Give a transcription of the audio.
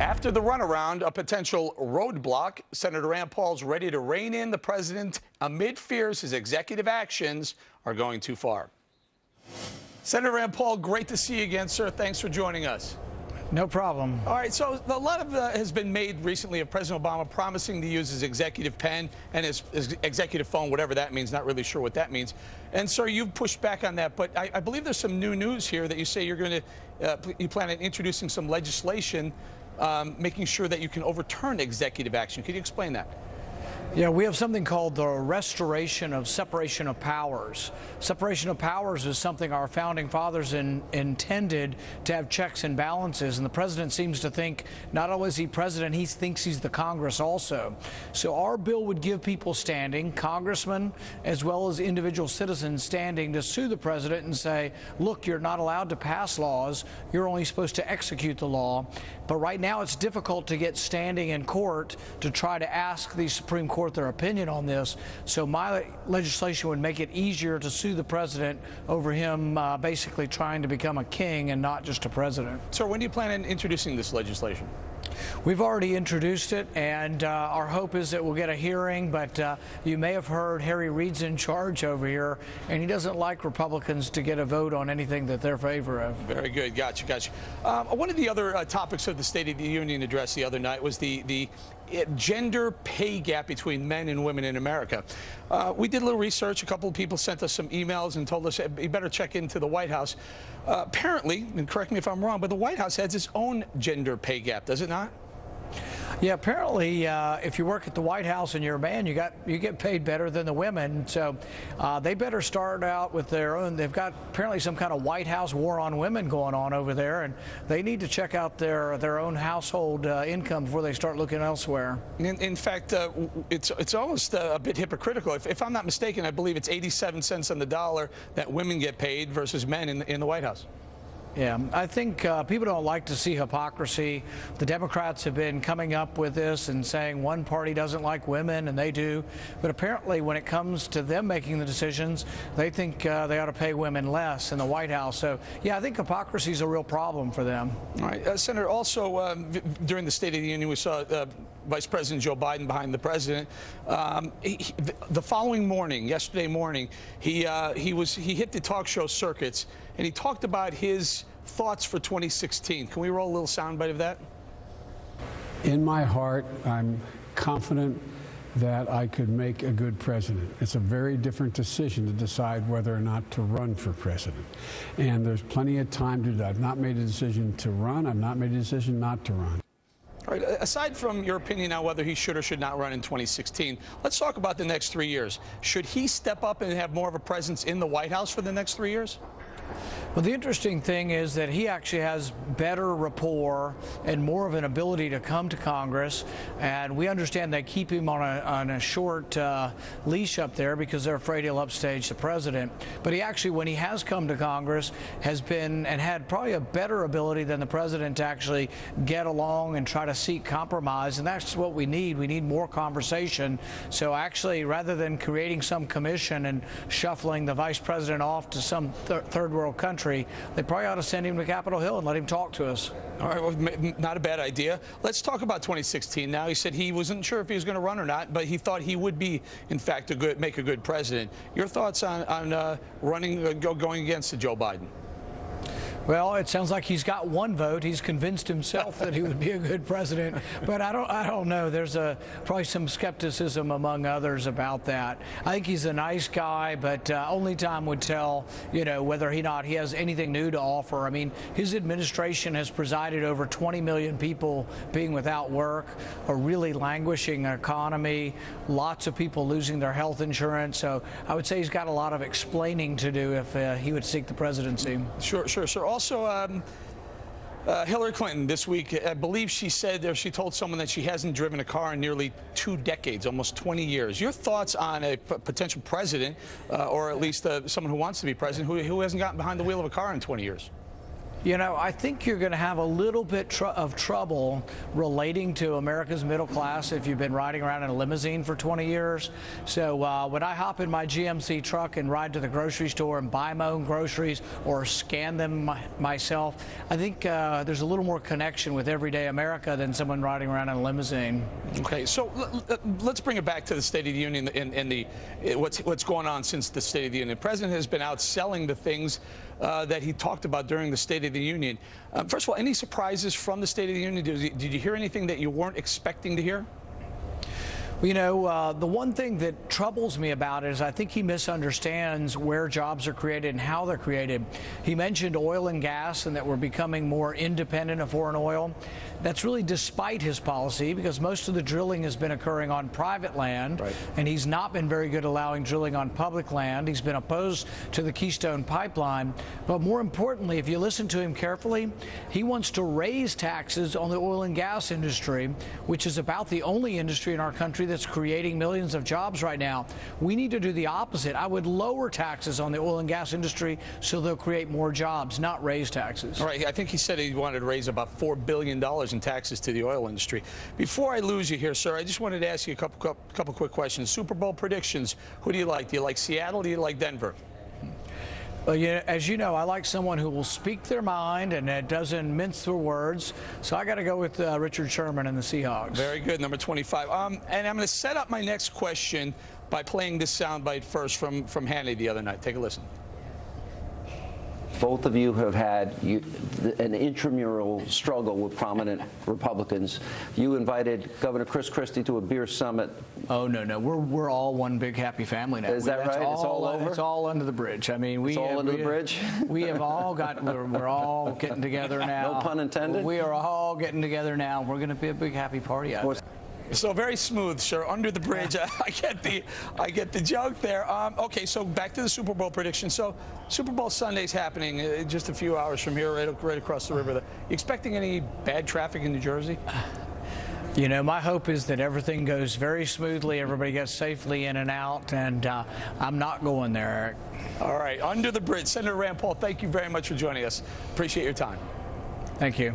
After the runaround, a potential roadblock, Senator Rand Paul's ready to rein in the president amid fears his executive actions are going too far. Senator Rand Paul, great to see you again, sir. Thanks for joining us. No problem. All right, so a lot of has been made recently of President Obama promising to use his executive pen and his executive phone, whatever that means. Not really sure what that means. And, sir, you've pushed back on that. But I believe there's some new news here that you say you're going to you plan on introducing some legislation making sure that you can overturn executive action. Can you explain that? Yeah, we have something called the restoration of separation of powers. Separation of powers is something our founding fathers intended to have checks and balances, and the president seems to think not only is he president, he thinks he's the Congress also. So our bill would give people standing, congressmen as well as individual citizens standing, to sue the president and say, look, you're not allowed to pass laws, you're only supposed to execute the law. But right now it's difficult to get standing in court to try to ask the Supreme Court their opinion on this. So my legislation would make it easier to sue the president over him basically trying to become a king and not just a president. Sir, when do you plan on introducing this legislation? We've already introduced it, and our hope is that we'll get a hearing, but you may have heard Harry Reid's in charge over here, and he doesn't like Republicans to get a vote on anything that they're in favor of. Very good. Gotcha. One of the other topics of the State of the Union address the other night was the gender pay gap between men and women in America. We did a little research. A couple of people sent us some emails and told us you better check into the White House. Apparently, and correct me if I'm wrong, but the White House has its own gender pay gap, does it not? Yeah, apparently, if you work at the White House and you're a man, you get paid better than the women. So they better start out with their own. They've got apparently some kind of White House war on women going on over there, and they need to check out their own household income before they start looking elsewhere. In fact, it's almost a bit hypocritical. If I'm not mistaken, I believe it's 87 cents on the dollar that women get paid versus men in the White House. Yeah, I think people don't like to see hypocrisy. The Democrats have been coming up with this and saying one party doesn't like women and they do. But apparently when it comes to them making the decisions, they think they ought to pay women less in the White House. So, yeah, I think hypocrisy is a real problem for them. All right. Senator, also during the State of the Union, we saw Vice President Joe Biden behind the president. The following morning, yesterday morning, he hit the talk show circuits, and he talked about his thoughts for 2016. Can we roll a little soundbite of that? In my heart, I'm confident that I could make a good president. It's a very different decision to decide whether or not to run for president. And there's plenty of time to do that. I've not made a decision to run. I've not made a decision not to run. All right, aside from your opinion on whether he should or should not run in 2016, let's talk about the next 3 years. Should he step up and have more of a presence in the White House for the next 3 years? Well, the interesting thing is that he actually has better rapport and more of an ability to come to Congress, and we understand they keep him on a short leash up there because they're afraid he'll upstage the president. But he actually, when he has come to Congress, has been and had probably a better ability than the president to actually get along and try to seek compromise, and that's what we need. We need more conversation. So actually, rather than creating some commission and shuffling the vice president off to some third world country, they probably ought to send him to Capitol Hill and let him talk to us. All right, well, not a bad idea. Let's talk about 2016 now. He said he wasn't sure if he was going to run or not, but he thought he would be, in fact, make a good president. Your thoughts on going against Joe Biden? Well, it sounds like he's got one vote. He's convinced himself that he would be a good president, but I don't know. There's probably some skepticism among others about that. I think he's a nice guy, but only time would tell, whether he has anything new to offer. I mean, his administration has presided over 20 million people being without work, a really languishing economy, lots of people losing their health insurance. So I would say he's got a lot of explaining to do if he would seek the presidency. Sure. Also, Hillary Clinton this week, I believe she told someone that she hasn't driven a car in nearly 2 decades, almost 20 years. Your thoughts on a potential president, or at least someone who wants to be president, who hasn't gotten behind the wheel of a car in 20 years? You know, I think you're going to have a little bit of trouble relating to America's middle class if you've been riding around in a limousine for 20 years. So when I hop in my GMC truck and ride to the grocery store and buy my own groceries or scan them myself, I think there's a little more connection with everyday America than someone riding around in a limousine. Okay, so let's bring it back to the State of the Union and what's going on since the State of the Union. The president has been out selling the things that he talked about during the State of the Union. First of all, any surprises from the State of the Union? Did you hear anything that you weren't expecting to hear? You know, the one thing that troubles me about it is I think he misunderstands where jobs are created and how they're created. He mentioned oil and gas and that we're becoming more independent of foreign oil. That's really despite his policy, because most of the drilling has been occurring on private land, right, and he's not been very good allowing drilling on public land. He's been opposed to the Keystone Pipeline. But more importantly, if you listen to him carefully, he wants to raise taxes on the oil and gas industry, which is about the only industry in our country that's creating millions of jobs right now. We need to do the opposite. I would lower taxes on the oil and gas industry so they'll create more jobs, not raise taxes. All right. I think he said he wanted to raise about $4 billion in taxes to the oil industry. Before I lose you here, sir, I just wanted to ask you a couple quick questions. Super Bowl predictions. Who do you like? Do you like Seattle? Do you like Denver? Well, as you know, I like someone who will speak their mind and doesn't mince their words. So I got to go with Richard Sherman and the Seahawks. Very good, number 25. And I'm going to set up my next question by playing this soundbite first from Hannity the other night. Take a listen. Both of you have had an intramural struggle with prominent Republicans. You invited Governor Chris Christie to a beer summit. Oh, no. We're all one big happy family now. Is that right? It's all over? It's all under the bridge. I mean, it's all under the bridge? We have all got, we're all getting together now. No pun intended? We are all getting together now. We're going to be a big happy party out there. So very smooth, sir. Under the bridge. I get the joke there. Okay, so back to the Super Bowl prediction. So Super Bowl Sunday's happening just a few hours from here, right across the river. You expecting any bad traffic in New Jersey? You know, my hope is that everything goes very smoothly, everybody gets safely in and out, and I'm not going there, Eric. All right, under the bridge. Senator Rand Paul, thank you very much for joining us. Appreciate your time. Thank you.